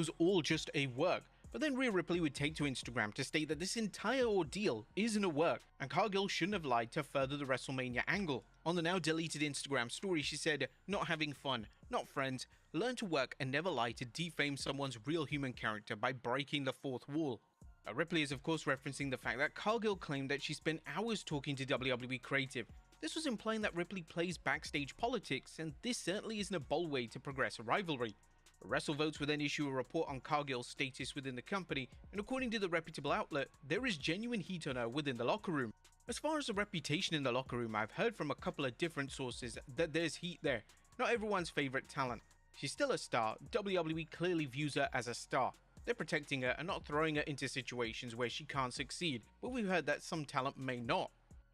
was all just a work, but then Rhea Ripley would take to Instagram to state that this entire ordeal isn't a work, and Cargill shouldn't have lied to further the WrestleMania angle. On the now deleted Instagram story, she said, "Not having fun, not friends, learn to work and never lie to defame someone's real human character by breaking the fourth wall." Ripley is of course referencing the fact that Cargill claimed that she spent hours talking to WWE Creative. This was implying that Ripley plays backstage politics, and this certainly isn't a bold way to progress a rivalry. WrestleVotes would then issue a report on Cargill's status within the company, and according to the reputable outlet, there is genuine heat on her within the locker room. As far as the reputation in the locker room, I've heard from a couple of different sources that there's heat there. Not everyone's favorite talent. She's still a star. WWE clearly views her as a star. They're protecting her and not throwing her into situations where she can't succeed, but we've heard that some talent may not.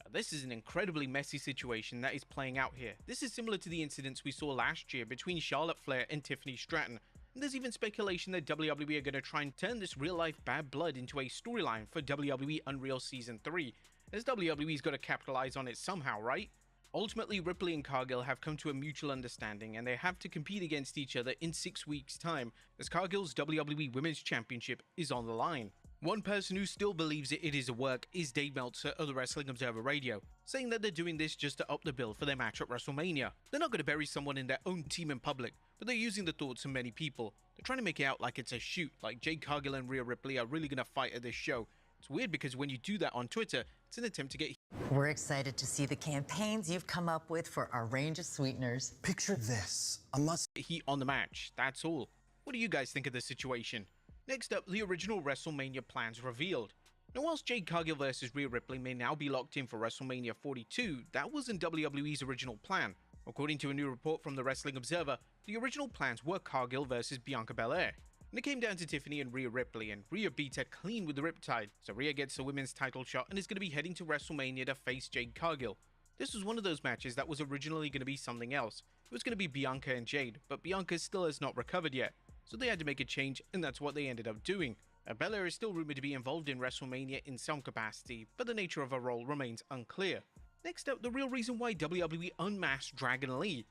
This is an incredibly messy situation that is playing out here. This is similar to the incidents we saw last year between Charlotte Flair and Tiffany Stratton, and there's even speculation that WWE are going to try and turn this real-life bad blood into a storyline for WWE Unreal Season 3, as WWE's got to capitalize on it somehow, right? Ultimately, Ripley and Cargill have come to a mutual understanding, and they have to compete against each other in 6 weeks' time, as Cargill's WWE Women's Championship is on the line. One person who still believes it is a work is Dave Meltzer of the Wrestling Observer Radio, saying that they're doing this just to up the bill for their match at WrestleMania. They're not going to bury someone in their own team in public, but they're using the thoughts of many people. They're trying to make it out like it's a shoot, like Jade Cargill and Rhea Ripley are really going to fight at this show. It's weird because when you do that on Twitter, it's an attempt to get. We're excited to see the campaigns you've come up with for our range of sweeteners. Picture this, a must heat on the match, that's all. What do you guys think of this situation? Next up, the original WrestleMania plans revealed. Now, whilst Jade Cargill vs Rhea Ripley may now be locked in for WrestleMania 42, that wasn't WWE's original plan. According to a new report from the Wrestling Observer, the original plans were Cargill vs Bianca Belair. And it came down to Tiffany and Rhea Ripley, and Rhea beat her clean with the Riptide, so Rhea gets the women's title shot and is going to be heading to WrestleMania to face Jade Cargill. This was one of those matches that was originally going to be something else. It was going to be Bianca and Jade, but Bianca still has not recovered yet, so they had to make a change, and that's what they ended up doing. Belair is still rumored to be involved in WrestleMania in some capacity, but the nature of her role remains unclear. Next up, the real reason why WWE unmasked Dragon Lee.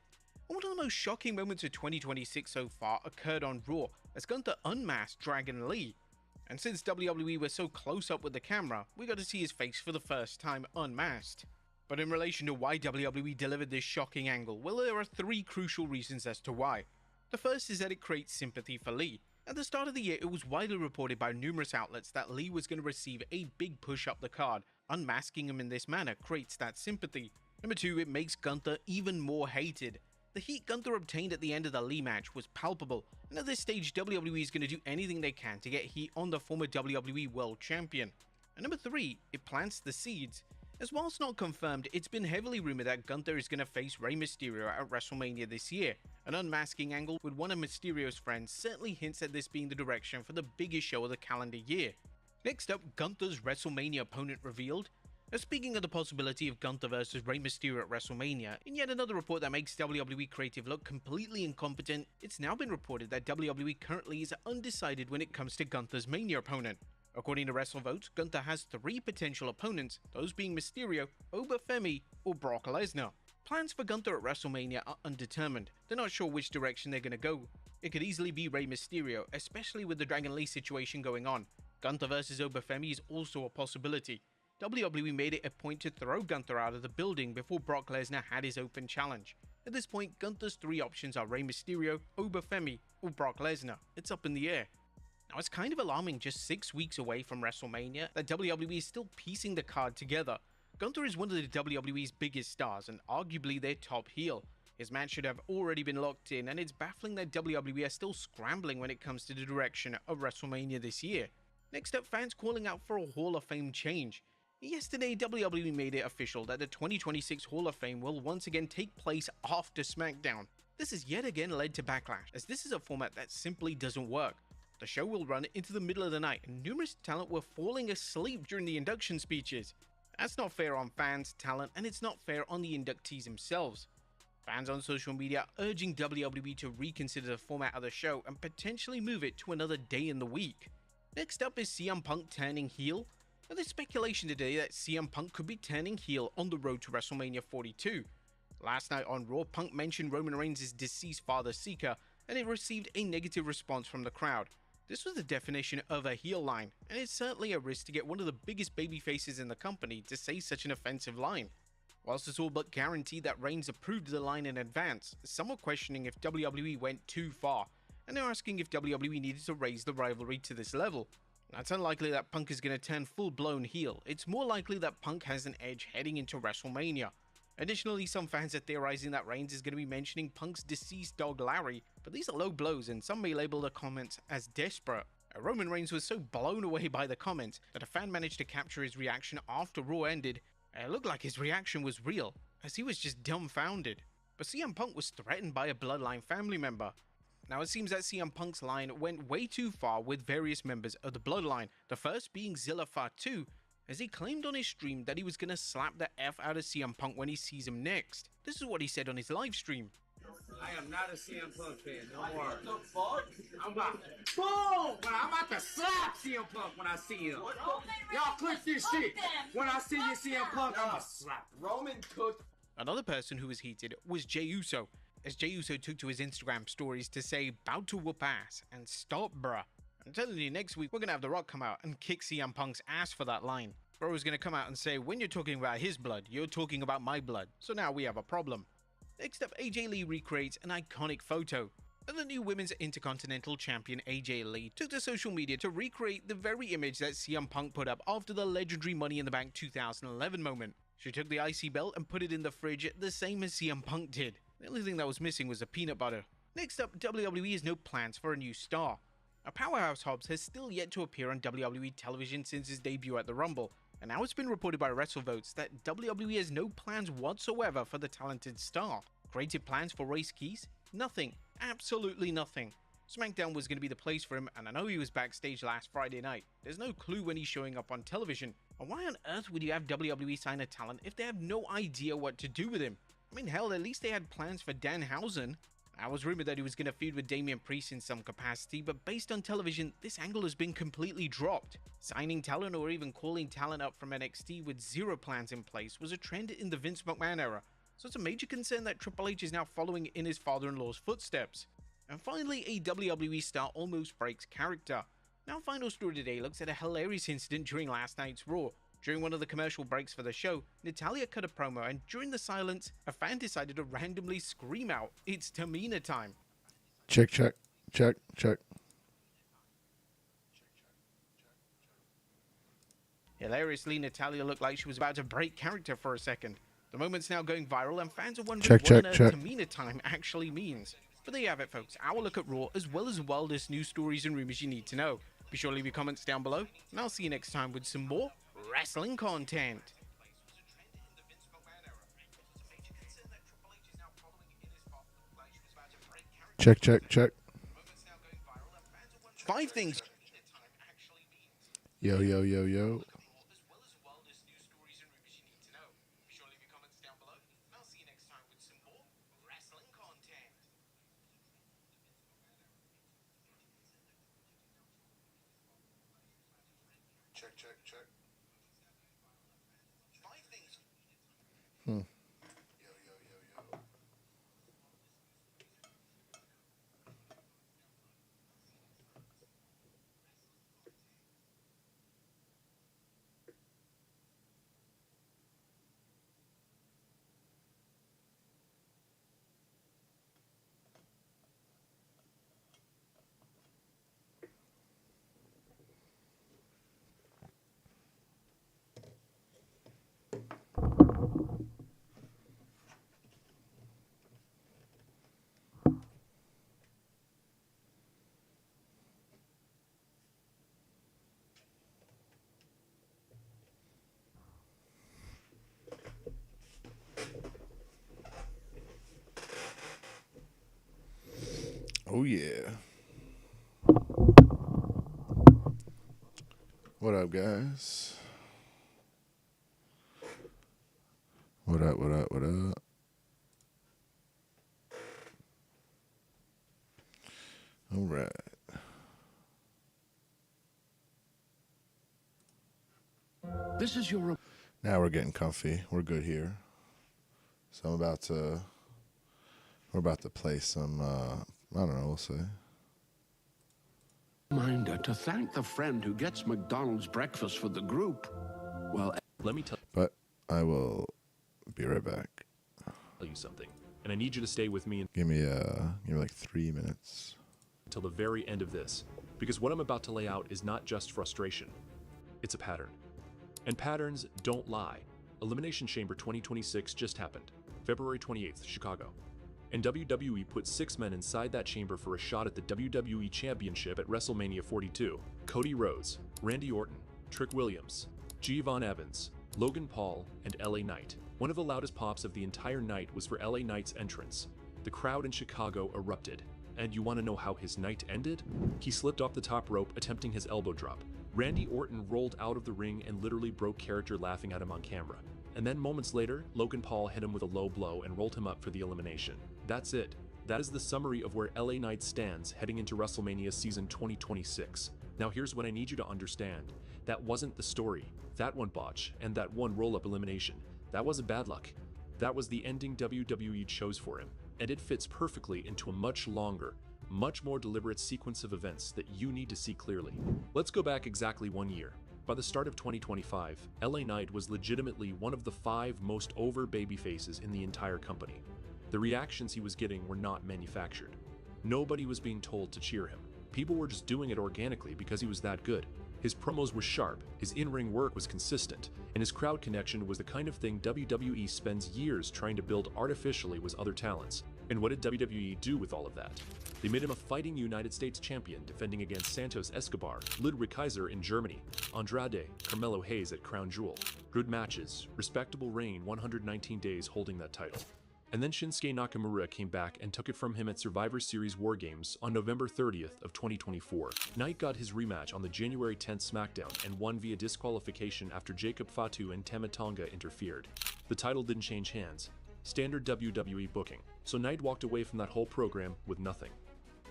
And one of the most shocking moments of 2026 so far occurred on Raw, as Gunther unmasked Dragon Lee. And since WWE were so close up with the camera, we got to see his face for the first time unmasked. But in relation to why WWE delivered this shocking angle, well, there are three crucial reasons as to why. The first is that it creates sympathy for Lee. At the start of the year, it was widely reported by numerous outlets that Lee was going to receive a big push up the card. Unmasking him in this manner creates that sympathy. Number two, it makes Gunther even more hated. The heat Gunther obtained at the end of the Lee match was palpable, and at this stage WWE is going to do anything they can to get heat on the former WWE World Champion. And number three, it plants the seeds, as whilst not confirmed, it's been heavily rumored that Gunther is going to face Rey Mysterio at WrestleMania this year. An unmasking angle with one of Mysterio's friends certainly hints at this being the direction for the biggest show of the calendar year. Next up, Gunther's WrestleMania opponent revealed. Now, speaking of the possibility of Gunther vs Rey Mysterio at WrestleMania, in yet another report that makes WWE Creative look completely incompetent, it's now been reported that WWE currently is undecided when it comes to Gunther's Mania opponent. According to WrestleVotes, Gunther has three potential opponents, those being Mysterio, Obafemi, or Brock Lesnar. Plans for Gunther at WrestleMania are undetermined. They're not sure which direction they're going to go. It could easily be Rey Mysterio, especially with the Dragon Lee situation going on. Gunther vs Obafemi is also a possibility. WWE made it a point to throw Gunther out of the building before Brock Lesnar had his open challenge. At this point, Gunther's three options are Rey Mysterio, Obafemi, or Brock Lesnar. It's up in the air. Now, it's kind of alarming just 6 weeks away from WrestleMania that WWE is still piecing the card together. Gunther is one of the WWE's biggest stars and arguably their top heel. His match should have already been locked in, and it's baffling that WWE are still scrambling when it comes to the direction of WrestleMania this year. Next up, fans calling out for a Hall of Fame change. Yesterday, WWE made it official that the 2026 Hall of Fame will once again take place after SmackDown. This has yet again led to backlash, as this is a format that simply doesn't work. The show will run into the middle of the night, and numerous talent were falling asleep during the induction speeches. That's not fair on fans, talent, and it's not fair on the inductees themselves. Fans on social media are urging WWE to reconsider the format of the show and potentially move it to another day in the week. Next up is CM Punk turning heel. Now, there's speculation today that CM Punk could be turning heel on the road to WrestleMania 42. Last night on Raw, Punk mentioned Roman Reigns' deceased father Sika, and it received a negative response from the crowd. This was the definition of a heel line, and it's certainly a risk to get one of the biggest baby faces in the company to say such an offensive line. Whilst it's all but guaranteed that Reigns approved the line in advance, some are questioning if WWE went too far, and they're asking if WWE needed to raise the rivalry to this level. Now, it's unlikely that Punk is going to turn full-blown heel. It's more likely that Punk has an edge heading into WrestleMania. Additionally, some fans are theorizing that Reigns is going to be mentioning Punk's deceased dog Larry, but these are low blows and some may label the comments as desperate. Roman Reigns was so blown away by the comments that a fan managed to capture his reaction after Raw ended. It looked like his reaction was real, as he was just dumbfounded. But CM Punk was threatened by a Bloodline family member. Now, it seems that CM Punk's line went way too far with various members of the Bloodline, the first being Zilla Fatu, as he claimed on his stream that he was gonna slap the F out of CM Punk when he sees him next. This is what he said on his live stream. I am not a CM Punk fan, no more. What the fuck? I'm about, boom! I'm about to slap CM Punk when I see him. Y'all click this shit. When I see you CM Punk, I'm gonna slap Roman cooked. Another person who was heated was Jey Uso, as Jey Uso took to his Instagram stories to say, "Bout to whoop ass," and "Stop bruh." I'm telling you, next week we're gonna have The Rock come out and kick CM Punk's ass for that line. Bro is gonna come out and say, when you're talking about his blood, you're talking about my blood, so now we have a problem. Next up, AJ Lee recreates an iconic photo. And the new Women's Intercontinental Champion AJ Lee took to social media to recreate the very image that CM Punk put up after the legendary Money in the Bank 2011 moment. She took the IC belt and put it in the fridge the same as CM Punk did. The only thing that was missing was the peanut butter. Next up, WWE has no plans for a new star. A Powerhouse Hobbs has still yet to appear on WWE television since his debut at the Rumble, and now it's been reported by WrestleVotes that WWE has no plans whatsoever for the talented star. Creative plans for Race Keys? Nothing. Absolutely nothing. SmackDown was going to be the place for him, and I know he was backstage last Friday night. There's no clue when he's showing up on television. And why on earth would you have WWE sign a talent if they have no idea what to do with him? I mean, hell, at least they had plans for Danhausen. I was rumored that he was going to feud with Damian Priest in some capacity, but based on television, this angle has been completely dropped. Signing talent or even calling talent up from NXT with zero plans in place was a trend in the Vince McMahon era, so it's a major concern that Triple H is now following in his father-in-law's footsteps. And finally, a WWE star almost breaks character. Now, final story today looks at a hilarious incident during last night's Raw. During one of the commercial breaks for the show, Natalya cut a promo, and during the silence, a fan decided to randomly scream out, "It's Tamina time." Check, check, check, check. Hilariously, Natalya looked like she was about to break character for a second. The moment's now going viral, and fans are wondering what on earth Tamina time actually means. But there you have it, folks. Our look at Raw, as well as the wildest news stories and rumors you need to know. Be sure to leave your comments down below, and I'll see you next time with some more wrestling content. Check, check, check. 5 things. Yo, yo, yo, yo. Check, check, check. 5 things. Yo, yo, yo, yo. Oh, yeah. What up, guys? What up, what up, what up? All right. This is your. Now we're getting comfy. We're good here. So we're about to play some, I don't know, we'll see. Reminder to thank the friend who gets McDonald's breakfast for the group. Well, Let me tell But I will be right back. you something, and I need you to stay with me Give me like 3 minutes. until the very end of this, because what I'm about to lay out is not just frustration, it's a pattern. And patterns don't lie. Elimination Chamber 2026 just happened, February 28th, Chicago. And WWE put 6 men inside that chamber for a shot at the WWE Championship at WrestleMania 42. Cody Rhodes, Randy Orton, Trick Williams, Giovanni Evans, Logan Paul, and LA Knight. One of the loudest pops of the entire night was for LA Knight's entrance. The crowd in Chicago erupted. And you want to know how his night ended? He slipped off the top rope attempting his elbow drop. Randy Orton rolled out of the ring and literally broke character laughing at him on camera. And then moments later, Logan Paul hit him with a low blow and rolled him up for the elimination. That's it. That is the summary of where LA Knight stands heading into WrestleMania season 2026. Now here's what I need you to understand. That wasn't the story. That one botch and that one roll-up elimination. That wasn't bad luck. That was the ending WWE chose for him. And it fits perfectly into a much longer, much more deliberate sequence of events that you need to see clearly. Let's go back exactly 1 year. By the start of 2025, LA Knight was legitimately one of the 5 most over babyfaces in the entire company. The reactions he was getting were not manufactured. Nobody was being told to cheer him. People were just doing it organically because he was that good. His promos were sharp, his in-ring work was consistent, and his crowd connection was the kind of thing WWE spends years trying to build artificially with other talents. And what did WWE do with all of that? They made him a fighting United States champion, defending against Santos Escobar, Ludwig Kaiser in Germany, Andrade, Carmelo Hayes at Crown Jewel. Good matches, respectable reign, 119 days holding that title. And then Shinsuke Nakamura came back and took it from him at Survivor Series War Games on November 30th of 2024. Knight got his rematch on the January 10th SmackDown and won via disqualification after Jacob Fatu and Tama Tonga interfered. The title didn't change hands. Standard WWE booking. So Knight walked away from that whole program with nothing.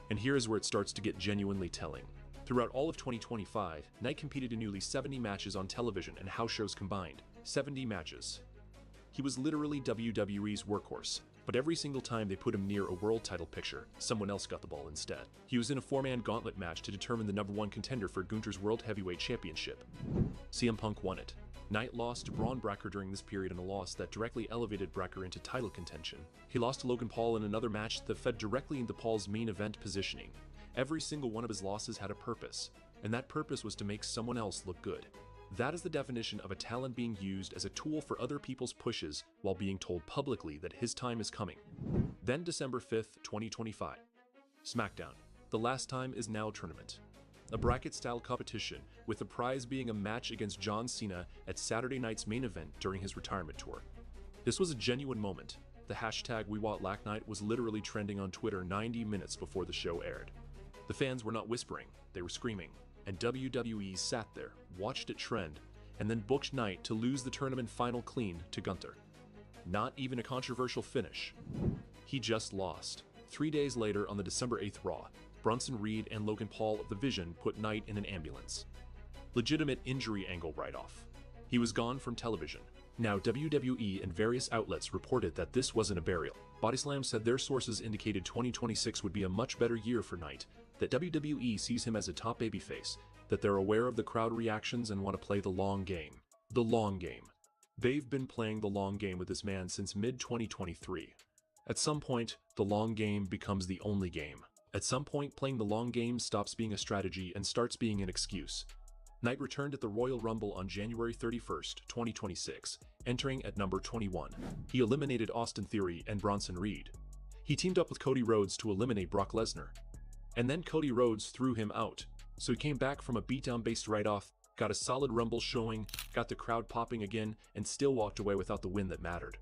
And here is where it starts to get genuinely telling. Throughout all of 2025, Knight competed in nearly 70 matches on television and house shows combined. 70 matches. He was literally WWE's workhorse, but every single time they put him near a world title picture, someone else got the ball instead. He was in a 4-man gauntlet match to determine the #1 contender for Gunther's World Heavyweight Championship. CM Punk won it. Knight lost to Braun Breaker during this period in a loss that directly elevated Breaker into title contention. He lost to Logan Paul in another match that fed directly into Paul's main event positioning. Every single one of his losses had a purpose, and that purpose was to make someone else look good. That is the definition of a talent being used as a tool for other people's pushes while being told publicly that his time is coming. Then December 5th, 2025. SmackDown. The Last Time Is Now tournament. A bracket-style competition, with the prize being a match against John Cena at Saturday night's main event during his retirement tour. This was a genuine moment. The hashtag #WeWantLackNight was literally trending on Twitter 90 minutes before the show aired. The fans were not whispering, they were screaming. And WWE sat there, watched it trend, and then booked Knight to lose the tournament final clean to Gunther. Not even a controversial finish. He just lost. 3 days later on the December 8th Raw, Bronson Reed and Logan Paul of The Vision put Knight in an ambulance. Legitimate injury angle write-off. He was gone from television. Now WWE and various outlets reported that this wasn't a burial. Bodyslam said their sources indicated 2026 would be a much better year for Knight, that WWE sees him as a top babyface, that they're aware of the crowd reactions and want to play the long game. The long game. They've been playing the long game with this man since mid-2023. At some point, the long game becomes the only game. At some point, playing the long game stops being a strategy and starts being an excuse. Knight returned at the Royal Rumble on January 31st, 2026, entering at number 21. He eliminated Austin Theory and Bronson Reed. He teamed up with Cody Rhodes to eliminate Brock Lesnar. And then Cody Rhodes threw him out, so he came back from a beatdown-based write-off, got a solid Rumble showing, got the crowd popping again, and still walked away without the win that mattered.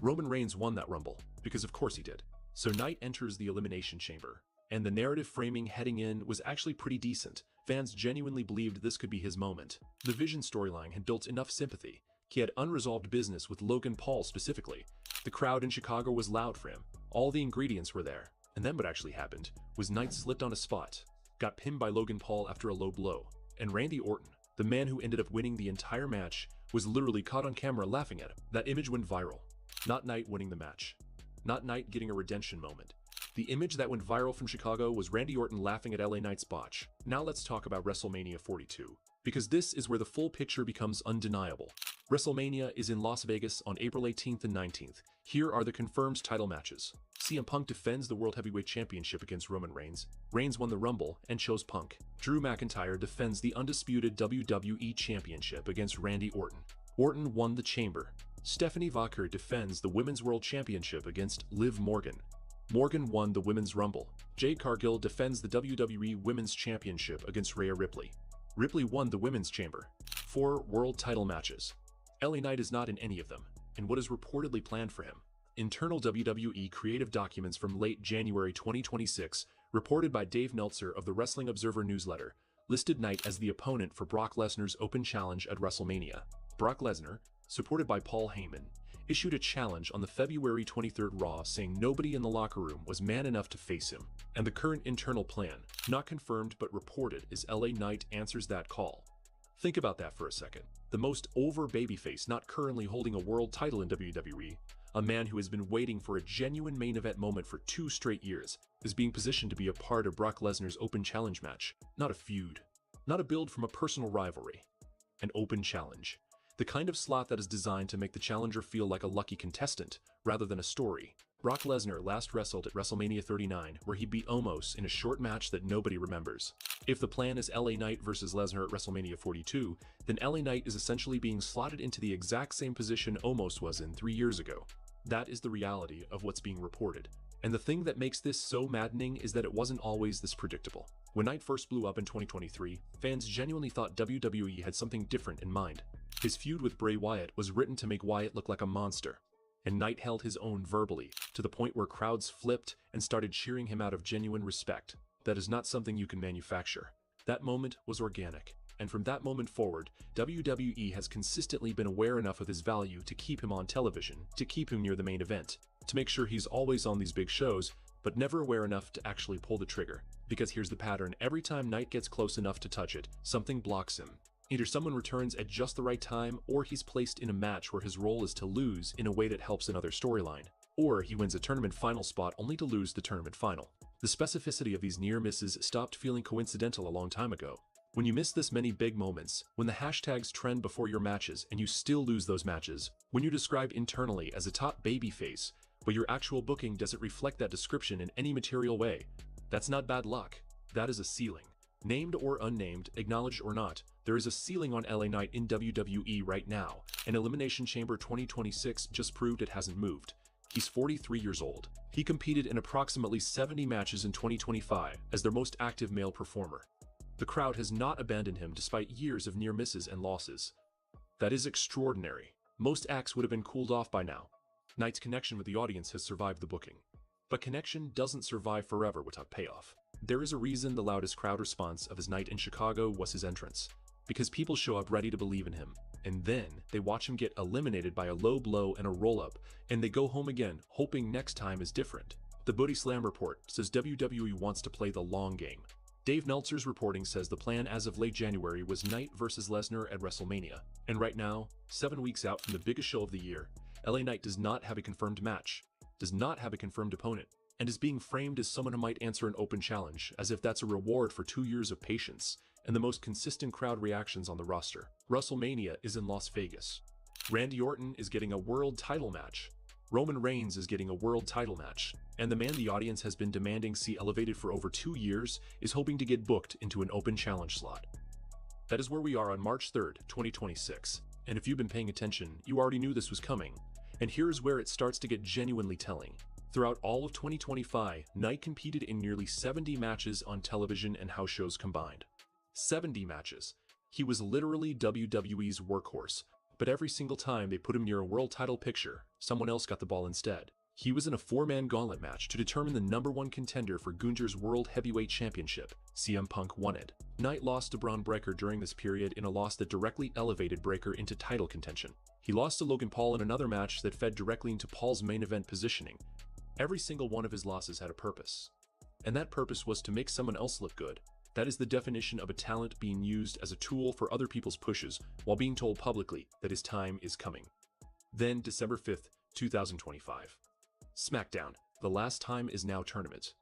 Roman Reigns won that Rumble, because of course he did. So Knight enters the Elimination Chamber, and the narrative framing heading in was actually pretty decent. Fans genuinely believed this could be his moment. The Vision storyline had built enough sympathy. He had unresolved business with Logan Paul specifically. The crowd in Chicago was loud for him. All the ingredients were there. And then what actually happened was Knight slipped on a spot, got pinned by Logan Paul after a low blow, and Randy Orton, the man who ended up winning the entire match, was literally caught on camera laughing at him. That image went viral. Not Knight winning the match. Not Knight getting a redemption moment. The image that went viral from Chicago was Randy Orton laughing at LA Knight's botch. Now let's talk about WrestleMania 42, because this is where the full picture becomes undeniable. WrestleMania is in Las Vegas on April 18th and 19th. Here are the confirmed title matches. CM Punk defends the World Heavyweight Championship against Roman Reigns. Reigns won the Rumble and chose Punk. Drew McIntyre defends the undisputed WWE Championship against Randy Orton. Orton won the Chamber. Stephanie Vacher defends the Women's World Championship against Liv Morgan. Morgan won the Women's Rumble. Jade Cargill defends the WWE Women's Championship against Rhea Ripley. Ripley won the Women's Chamber. 4 world title matches. LA Knight is not in any of them, and what is reportedly planned for him. Internal WWE creative documents from late January 2026, reported by Dave Meltzer of the Wrestling Observer newsletter, listed Knight as the opponent for Brock Lesnar's open challenge at WrestleMania. Brock Lesnar, supported by Paul Heyman, issued a challenge on the February 23rd Raw saying nobody in the locker room was man enough to face him, and the current internal plan, not confirmed but reported, is LA Knight answers that call. Think about that for a second. The most over babyface not currently holding a world title in WWE, a man who has been waiting for a genuine main event moment for 2 straight years, is being positioned to be a part of Brock Lesnar's open challenge match, not a feud, not a build from a personal rivalry. An open challenge. The kind of slot that is designed to make the challenger feel like a lucky contestant, rather than a story. Brock Lesnar last wrestled at WrestleMania 39, where he beat Omos in a short match that nobody remembers. If the plan is LA Knight versus Lesnar at WrestleMania 42, then LA Knight is essentially being slotted into the exact same position Omos was in 3 years ago. That is the reality of what's being reported. And the thing that makes this so maddening is that it wasn't always this predictable. When Knight first blew up in 2023, fans genuinely thought WWE had something different in mind. His feud with Bray Wyatt was written to make Wyatt look like a monster, and Knight held his own verbally, to the point where crowds flipped and started cheering him out of genuine respect. That is not something you can manufacture. That moment was organic, and from that moment forward, WWE has consistently been aware enough of his value to keep him on television, to keep him near the main event, to make sure he's always on these big shows, but never aware enough to actually pull the trigger. Because here's the pattern: every time Knight gets close enough to touch it, something blocks him. Either someone returns at just the right time, or he's placed in a match where his role is to lose in a way that helps another storyline. Or he wins a tournament final spot only to lose the tournament final. The specificity of these near misses stopped feeling coincidental a long time ago. When you miss this many big moments, when the hashtags trend before your matches and you still lose those matches, when you're described internally as a top babyface, but your actual booking doesn't reflect that description in any material way, that's not bad luck. That is a ceiling. Named or unnamed, acknowledged or not, there is a ceiling on LA Knight in WWE right now, and Elimination Chamber 2026 just proved it hasn't moved. He's 43 years old. He competed in approximately 70 matches in 2025 as their most active male performer. The crowd has not abandoned him despite years of near misses and losses. That is extraordinary. Most acts would have been cooled off by now. Knight's connection with the audience has survived the booking. But connection doesn't survive forever without payoff. There is a reason the loudest crowd response of his night in Chicago was his entrance. Because people show up ready to believe in him, and then they watch him get eliminated by a low blow and a roll-up, and they go home again, hoping next time is different. The Booty Slam report says WWE wants to play the long game. Dave Meltzer's reporting says the plan as of late January was Knight versus Lesnar at WrestleMania, and right now, 7 weeks out from the biggest show of the year, LA Knight does not have a confirmed match, does not have a confirmed opponent, and is being framed as someone who might answer an open challenge, as if that's a reward for 2 years of patience and the most consistent crowd reactions on the roster. WrestleMania is in Las Vegas. Randy Orton is getting a world title match. Roman Reigns is getting a world title match. And the man the audience has been demanding see elevated for over 2 years is hoping to get booked into an open challenge slot. That is where we are on March 3rd, 2026. And if you've been paying attention, you already knew this was coming. And here's where it starts to get genuinely telling. Throughout all of 2025, Knight competed in nearly 70 matches on television and house shows combined. 70 matches. He was literally WWE's workhorse, but every single time they put him near a world title picture, someone else got the ball instead. He was in a 4-man gauntlet match to determine the #1 contender for Gunther's World Heavyweight Championship. CM Punk won it. Knight lost to Braun Breaker during this period in a loss that directly elevated Breaker into title contention. He lost to Logan Paul in another match that fed directly into Paul's main event positioning. Every single one of his losses had a purpose. And that purpose was to make someone else look good. That is the definition of a talent being used as a tool for other people's pushes while being told publicly that his time is coming. Then December 5th, 2025. SmackDown. The last time is now tournament.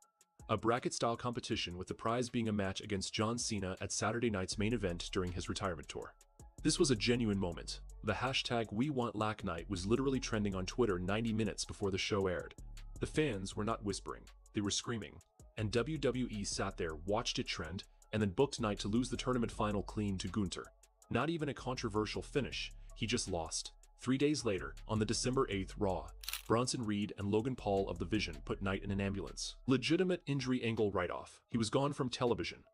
A bracket-style competition with the prize being a match against John Cena at Saturday night's main event during his retirement tour. This was a genuine moment. The hashtag #WeWantLackNight was literally trending on Twitter 90 minutes before the show aired. The fans were not whispering, they were screaming. And WWE sat there, watched it trend, and then booked Knight to lose the tournament final clean to Gunther. Not even a controversial finish, he just lost. 3 days later, on the December 8th Raw, Bronson Reed and Logan Paul of The Vision put Knight in an ambulance. Legitimate injury angle write-off. He was gone from television.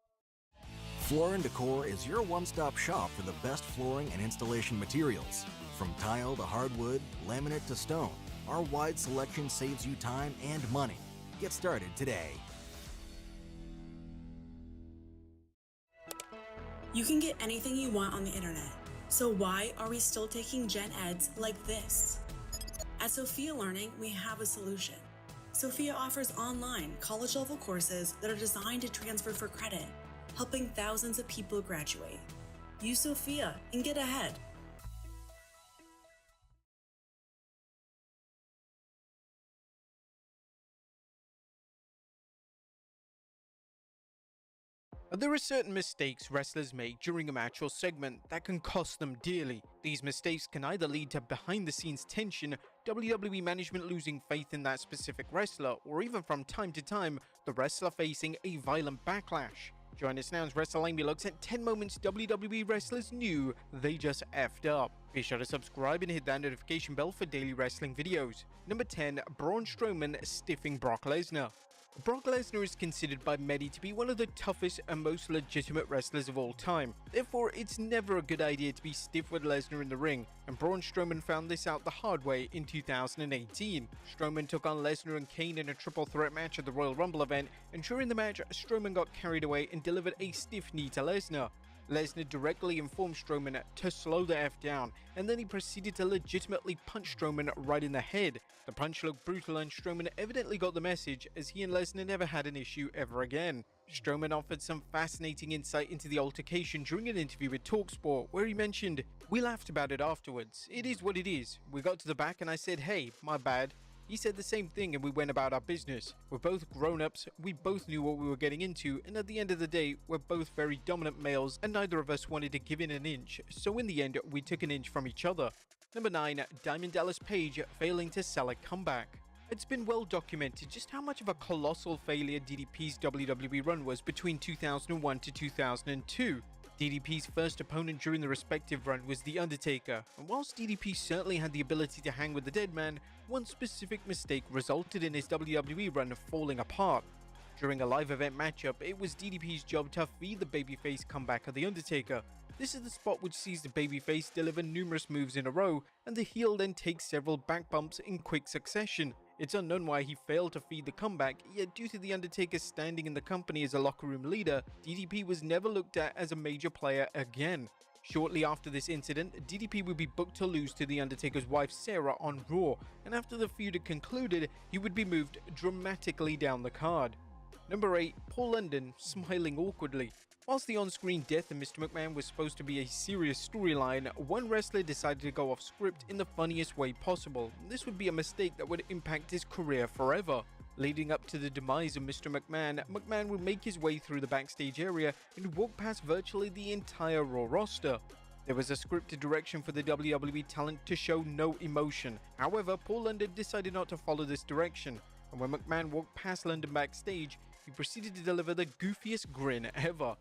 Floor & Decor is your one-stop shop for the best flooring and installation materials. From tile to hardwood, laminate to stone, our wide selection saves you time and money. Get started today. You can get anything you want on the internet. So why are we still taking gen eds like this? At Sophia Learning, we have a solution. Sophia offers online college-level courses that are designed to transfer for credit, helping thousands of people graduate. Use Sophia and get ahead. There are certain mistakes wrestlers make during a match or segment that can cost them dearly. These mistakes can either lead to behind-the-scenes tension, WWE management losing faith in that specific wrestler, or even from time to time, the wrestler facing a violent backlash. Join us now as WrestleMania looks at 10 moments WWE wrestlers knew they just effed up. Be sure to subscribe and hit that notification bell for daily wrestling videos. Number 10, Braun Strowman stiffing Brock Lesnar. Brock Lesnar is considered by many to be one of the toughest and most legitimate wrestlers of all time. Therefore, it's never a good idea to be stiff with Lesnar in the ring, and Braun Strowman found this out the hard way in 2018. Strowman took on Lesnar and Kane in a triple threat match at the Royal Rumble event, and during the match, Strowman got carried away and delivered a stiff knee to Lesnar. Lesnar directly informed Strowman to slow the F down, and then he proceeded to legitimately punch Strowman right in the head. The punch looked brutal, and Strowman evidently got the message, as he and Lesnar never had an issue ever again. Strowman offered some fascinating insight into the altercation during an interview with TalkSport, where he mentioned, "We laughed about it afterwards. It is what it is. We got to the back and I said, hey, my bad. He said the same thing and we went about our business. We're both grown-ups, we both knew what we were getting into, and at the end of the day, we're both very dominant males and neither of us wanted to give in an inch, so in the end, we took an inch from each other." Number 9, Diamond Dallas Page failing to sell a comeback. It's been well documented just how much of a colossal failure DDP's WWE run was between 2001 to 2002. DDP's first opponent during the respective run was The Undertaker, and whilst DDP certainly had the ability to hang with the dead man, one specific mistake resulted in his WWE run falling apart. During a live event matchup, it was DDP's job to feed the babyface comeback of The Undertaker. This is the spot which sees the babyface deliver numerous moves in a row, and the heel then takes several back bumps in quick succession. It's unknown why he failed to feed the comeback, yet due to The Undertaker's standing in the company as a locker room leader, DDP was never looked at as a major player again. Shortly after this incident, DDP would be booked to lose to The Undertaker's wife Sarah on Raw, and after the feud had concluded, he would be moved dramatically down the card. Number 8, Paul London smiling awkwardly. Whilst the on-screen death of Mr. McMahon was supposed to be a serious storyline, one wrestler decided to go off script in the funniest way possible. This would be a mistake that would impact his career forever. Leading up to the demise of Mr. McMahon, McMahon would make his way through the backstage area and walk past virtually the entire Raw roster. There was a scripted direction for the WWE talent to show no emotion. However, Paul London decided not to follow this direction, and when McMahon walked past London backstage, he proceeded to deliver the goofiest grin ever.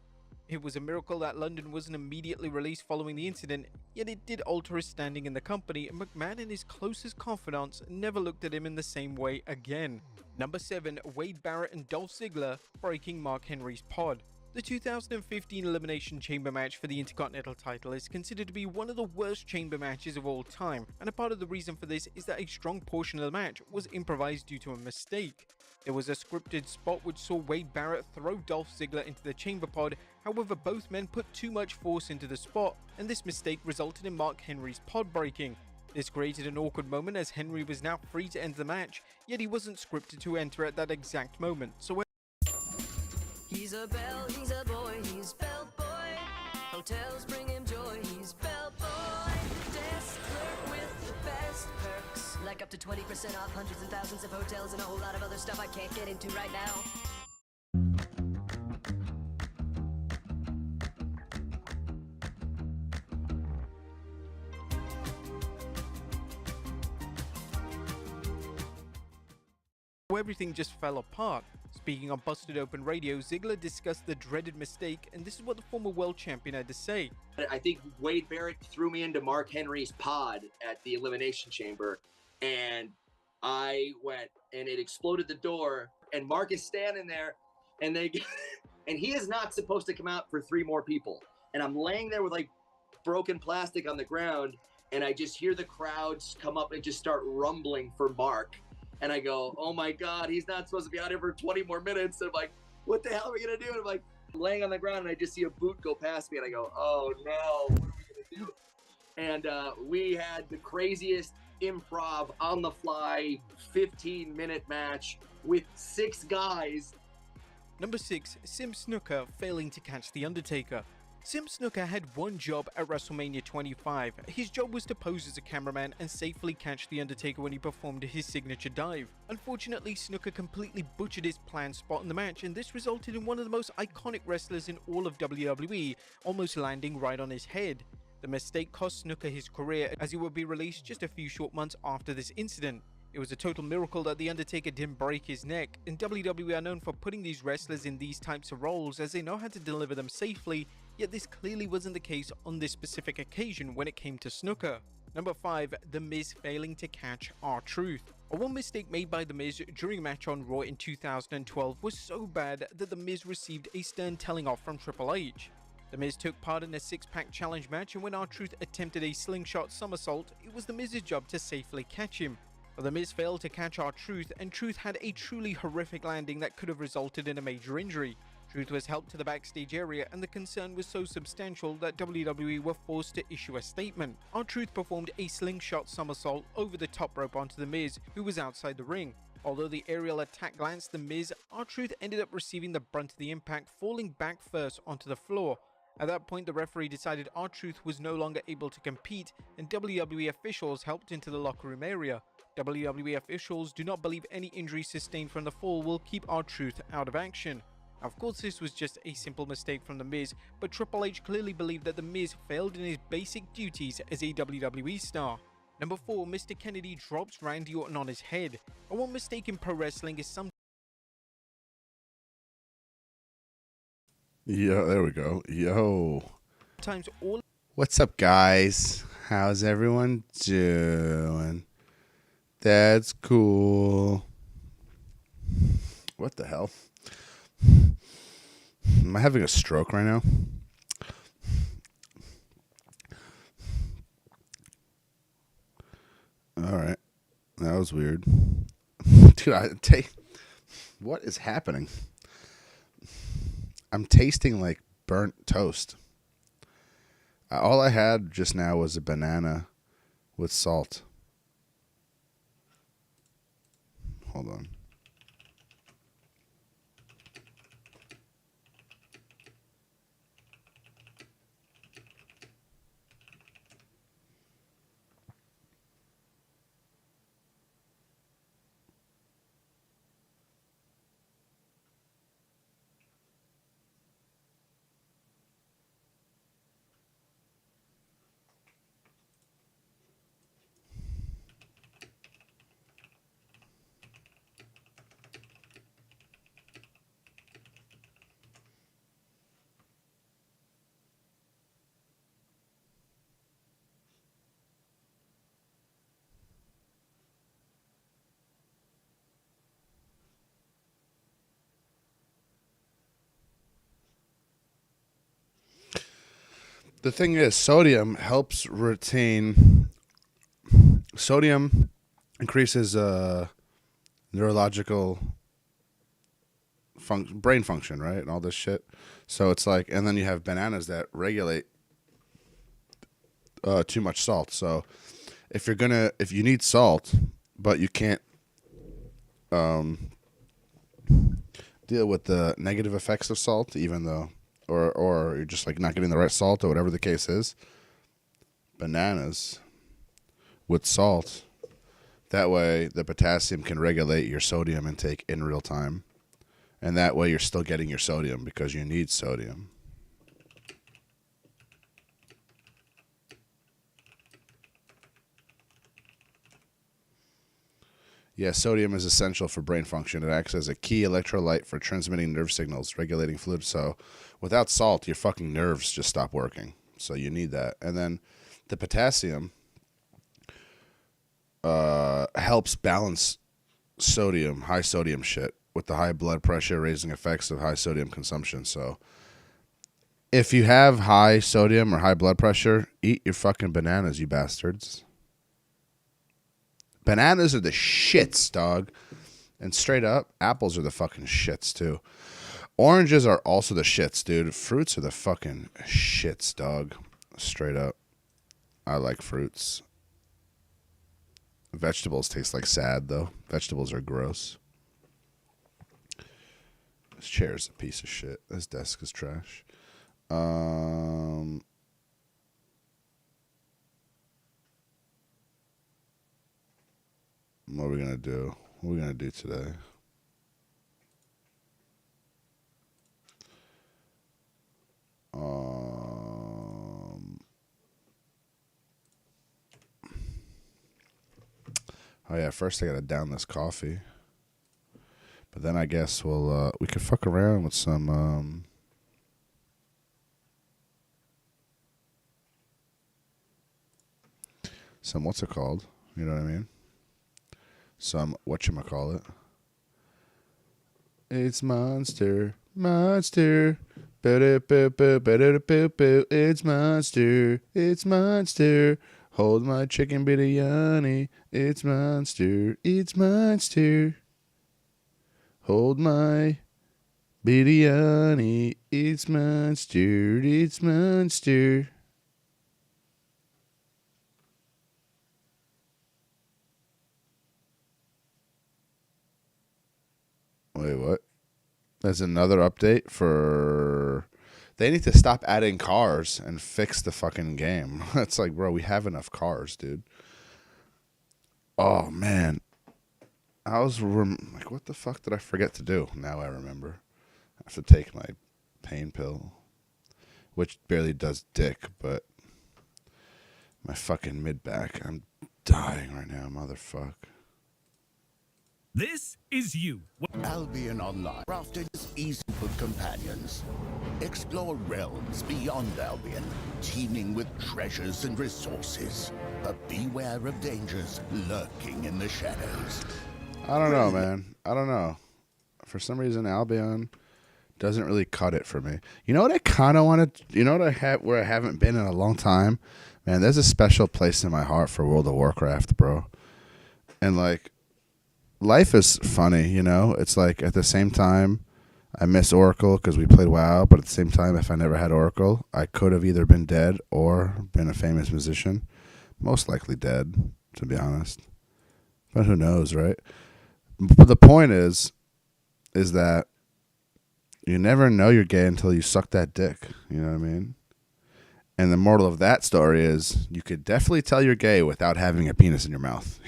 It was a miracle that London wasn't immediately released following the incident, yet it did alter his standing in the company, and McMahon and his closest confidants never looked at him in the same way again. Number 7, Wade Barrett and Dolph Ziggler breaking Mark Henry's pod. The 2015 Elimination Chamber match for the Intercontinental title is considered to be one of the worst chamber matches of all time, and a part of the reason for this is that a strong portion of the match was improvised due to a mistake. There was a scripted spot which saw Wade Barrett throw Dolph Ziggler into the chamber pod, however both men put too much force into the spot, and this mistake resulted in Mark Henry's pod breaking. This created an awkward moment as Henry was now free to enter the match, yet he wasn't scripted to enter at that exact moment, so he's a bell, he's a boy, he's belt boy. Hotels bring him joy, he's belt boy. Desk clerk with the best perks, like up to 20% off hundreds and thousands of hotels and a whole lot of other stuff I can't get into right now. Everything just fell apart. Speaking on Busted Open Radio, Ziggler discussed the dreaded mistake, and this is what the former world champion had to say. I think Wade Barrett threw me into Mark Henry's pod at the Elimination Chamber, and I went, and it exploded the door, and Mark is standing there, and and he is not supposed to come out for 3 more people. And I'm laying there with like broken plastic on the ground, and I just hear the crowds come up and just start rumbling for Mark. And I go, oh my God, he's not supposed to be out here for 20 more minutes. And I'm like, what the hell are we gonna do? And I'm like, I'm laying on the ground and I just see a boot go past me and I go, oh no, what are we gonna do? And we had the craziest improv on the fly 15-minute match with 6 guys. Number 6, Sim Snuka failing to catch The Undertaker. Sim Snuka had one job at WrestleMania 25. His job was to pose as a cameraman and safely catch The Undertaker when he performed his signature dive. Unfortunately, Snuka completely butchered his planned spot in the match, and this resulted in one of the most iconic wrestlers in all of WWE almost landing right on his head. The mistake cost Snuka his career, as he would be released just a few short months after this incident. It was a total miracle that The Undertaker didn't break his neck, and WWE are known for putting these wrestlers in these types of roles as they know how to deliver them safely, yet this clearly wasn't the case on this specific occasion when it came to Snuka. Number 5, The Miz failing to catch R-Truth. One mistake made by The Miz during a match on Raw in 2012 was so bad that The Miz received a stern telling off from Triple H. The Miz took part in a 6-pack challenge match, and when R-Truth attempted a slingshot somersault, it was The Miz's job to safely catch him. But The Miz failed to catch R-Truth, and Truth had a truly horrific landing that could have resulted in a major injury. Truth was helped to the backstage area, and the concern was so substantial that WWE were forced to issue a statement. R-Truth performed a slingshot somersault over the top rope onto The Miz, who was outside the ring. Although the aerial attack glanced The Miz, R-Truth ended up receiving the brunt of the impact, falling back first onto the floor. At that point, the referee decided R-Truth was no longer able to compete, and WWE officials helped into the locker room area. WWE officials do not believe any injury sustained from the fall will keep R-Truth out of action. Of course, this was just a simple mistake from The Miz, but Triple H clearly believed that The Miz failed in his basic duties as a WWE star. Number 4, Mr. Kennedy drops Randy Orton on his head. And one mistake in pro wrestling is Yo, there we go. Yo. sometimes all. What's up, guys? How's everyone doing? That's cool. What the hell? Am I having a stroke right now? All right. That was weird. Dude, what is happening? I'm tasting like burnt toast. All I had just now was a banana with salt. Hold on. The thing is, sodium helps retain. Sodium increases neurological brain function, right, and all this shit. So it's like, and then you have bananas that regulate too much salt. So if you need salt, but you can't deal with the negative effects of salt, even though. Or you're just like not getting the right salt or whatever the case is. Bananas with salt, That way, the potassium can regulate your sodium intake in real time. And that way, you're still getting your sodium because you need sodium. Yeah, sodium is essential for brain function. It acts as a key electrolyte for transmitting nerve signals, regulating fluid. So without salt, your fucking nerves just stop working. So you need that. And then the potassium helps balance sodium, high sodium shit, with the high blood pressure raising effects of high sodium consumption. So if you have high sodium or high blood pressure, eat your fucking bananas, you bastards. Bananas are the shits, dog. And straight up, apples are the fucking shits, too. Oranges are also the shits, dude. Fruits are the fucking shits, dog. Straight up. I like fruits. Vegetables taste like sad, though. Vegetables are gross. This chair's a piece of shit. This desk is trash. What are we gonna do? What are we gonna do today? Oh yeah, first I gotta down this coffee. But then I guess we could fuck around with some what's it called? You know what I mean? Some whatchamacallit. It's Monster. Monster. It's Monster. It's Monster. Hold my chicken biryani. It's Monster. It's Monster. Hold my biryani. It's Monster. It's Monster. Wait, what? There's another update for... They need to stop adding cars and fix the fucking game. It's like, bro, we have enough cars, dude. Oh, man. I was like, what the fuck did I forget to do? Now I remember. I have to take my pain pill, which barely does dick, but my fucking mid-back. I'm dying right now, motherfucker. This is you. Albion Online, crafted as easy for companions. Explore realms beyond Albion, teeming with treasures and resources. But beware of dangers lurking in the shadows. I don't know, man. I don't know. For some reason, Albion doesn't really cut it for me. You know what I kind of want to... You know what I have where I haven't been in a long time? Man, there's a special place in my heart for World of Warcraft, bro. And, like... Life is funny, you know? It's like, at the same time, I miss Oracle because we played WoW, but at the same time, if I never had Oracle, I could have either been dead or been a famous musician. Most likely dead, to be honest. But who knows, right? But the point is that you never know you're gay until you suck that dick. You know what I mean? And the moral of that story is you could definitely tell you're gay without having a penis in your mouth.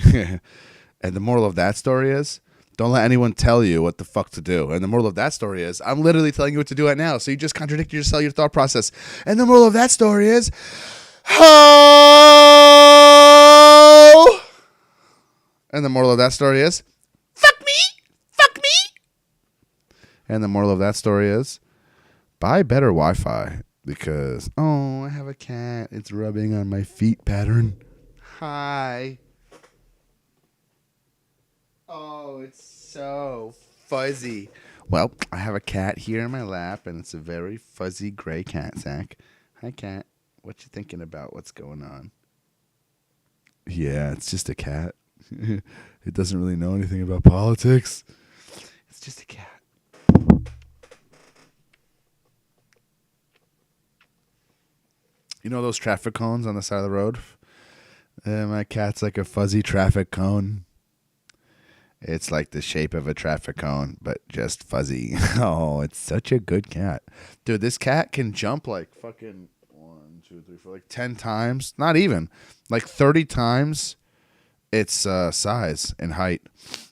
And the moral of that story is, don't let anyone tell you what the fuck to do. And the moral of that story is, I'm literally telling you what to do right now. So you just contradicted yourself, your thought process. And the moral of that story is, ho! And the moral of that story is, fuck me! Fuck me! And the moral of that story is, buy better Wi-Fi. Because, oh, I have a cat. It's rubbing on my feet pattern. Hi. Oh, it's so fuzzy. Well, I have a cat here in my lap, and it's a very fuzzy gray cat, Zach. Hi, cat. What you thinking about? What's going on? Yeah, it's just a cat. It doesn't really know anything about politics. It's just a cat. You know those traffic cones on the side of the road? My cat's like a fuzzy traffic cone. It's like the shape of a traffic cone, but just fuzzy. Oh, it's such a good cat. Dude, this cat can jump like fucking 1, 2, 3, 4, like 10 times. Not even. Like 30 times its size and height.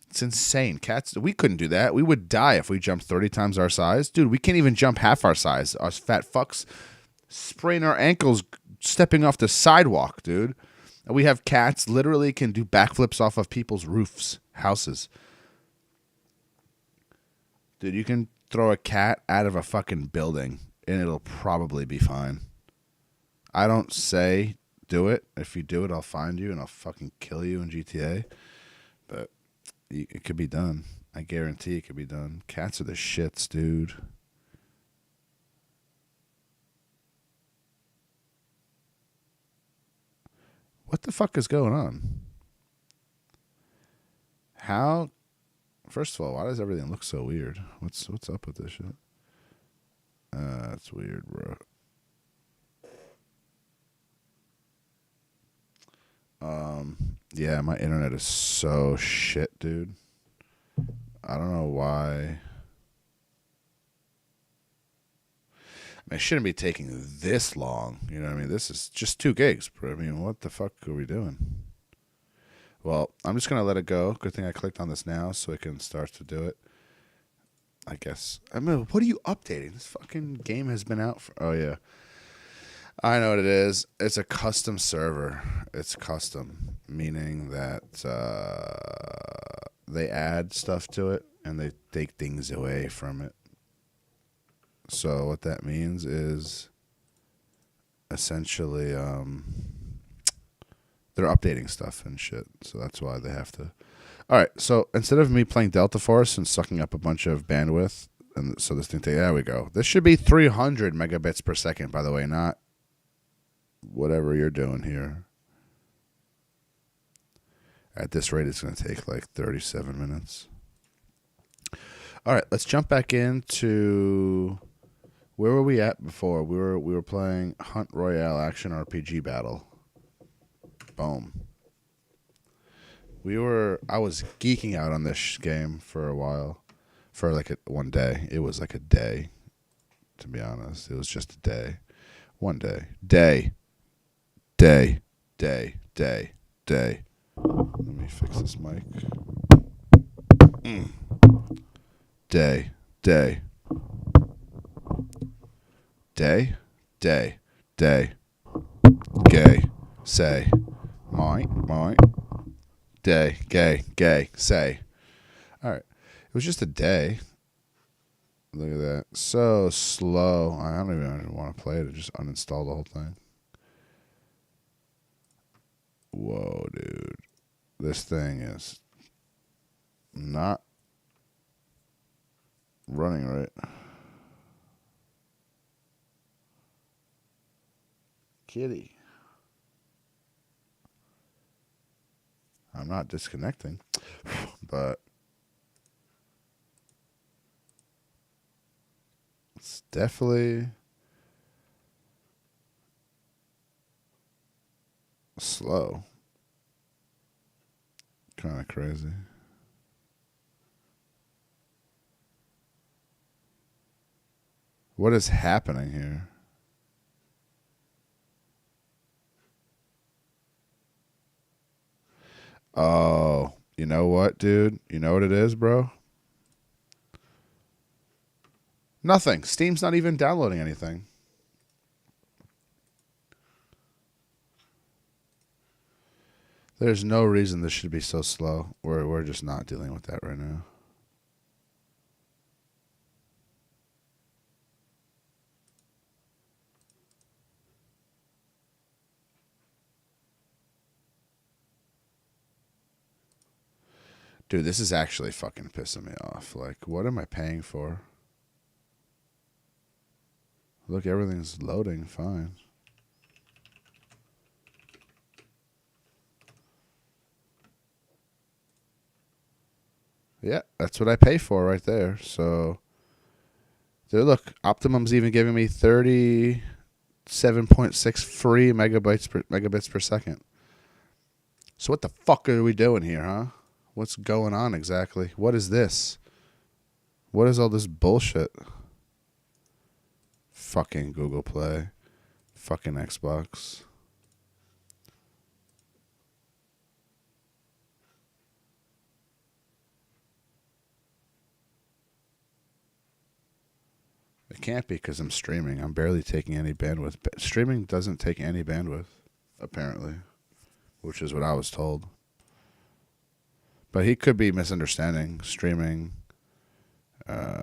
It's insane. Cats, we couldn't do that. We would die if we jumped 30 times our size. Dude, we can't even jump half our size. Us fat fucks sprain our ankles stepping off the sidewalk, dude. And we have cats literally can do backflips off of people's roofs, houses. Dude, you can throw a cat out of a fucking building and it'll probably be fine. I don't say do it. If you do it, I'll find you and I'll fucking kill you in GTA. But it could be done. I guarantee it could be done. Cats are the shits, dude. What the fuck is going on? How? First of all, why does everything look so weird? What's up with this shit? That's weird, bro. Yeah, my internet is so shit, dude. I don't know why. I mean, it shouldn't be taking this long. You know what I mean? This is just 2 gigs, bro. I mean, what the fuck are we doing? Well, I'm just going to let it go. Good thing I clicked on this now so it can start to do it. I guess. I mean, what are you updating? This fucking game has been out for... Oh, yeah. I know what it is. It's a custom server. It's custom, meaning that they add stuff to it and they take things away from it. So what that means is essentially they're updating stuff and shit. So that's why they have to. All right. So instead of me playing Delta Force and sucking up a bunch of bandwidth, and so this thing, there we go. This should be 300 megabits per second, by the way, not whatever you're doing here. At this rate, it's going to take like 37 minutes. All right, let's jump back into where were we at before? We were playing Hunt Royale Action RPG Battle. Boom. I was geeking out on this game for a while, for like one day. It was like a day, to be honest. It was just a day. One day. Day. Let me fix this mic. Day. Gay. Say. Might. Day. Gay. Say. Alright. It was just a day. Look at that. So slow. I don't even want to play it. I just uninstalled the whole thing. Whoa, dude. This thing is not running right. Kitty. I'm not disconnecting, but it's definitely slow. Kind of crazy. What is happening here? Oh, you know what, dude? You know what it is, bro? Nothing. Steam's not even downloading anything. There's no reason this should be so slow. We're just not dealing with that right now. Dude, this is actually fucking pissing me off. Like, what am I paying for? Look, everything's loading fine. Yeah, that's what I pay for right there. So, there, look, Optimum's even giving me 37.6 free megabits per second. So what the fuck are we doing here, huh? What's going on exactly? What is this? What is all this bullshit? Fucking Google Play. Fucking Xbox. can't be because I'm streaming. I'm barely taking any bandwidth. Streaming doesn't take any bandwidth, apparently, which is what I was told. But he could be misunderstanding streaming.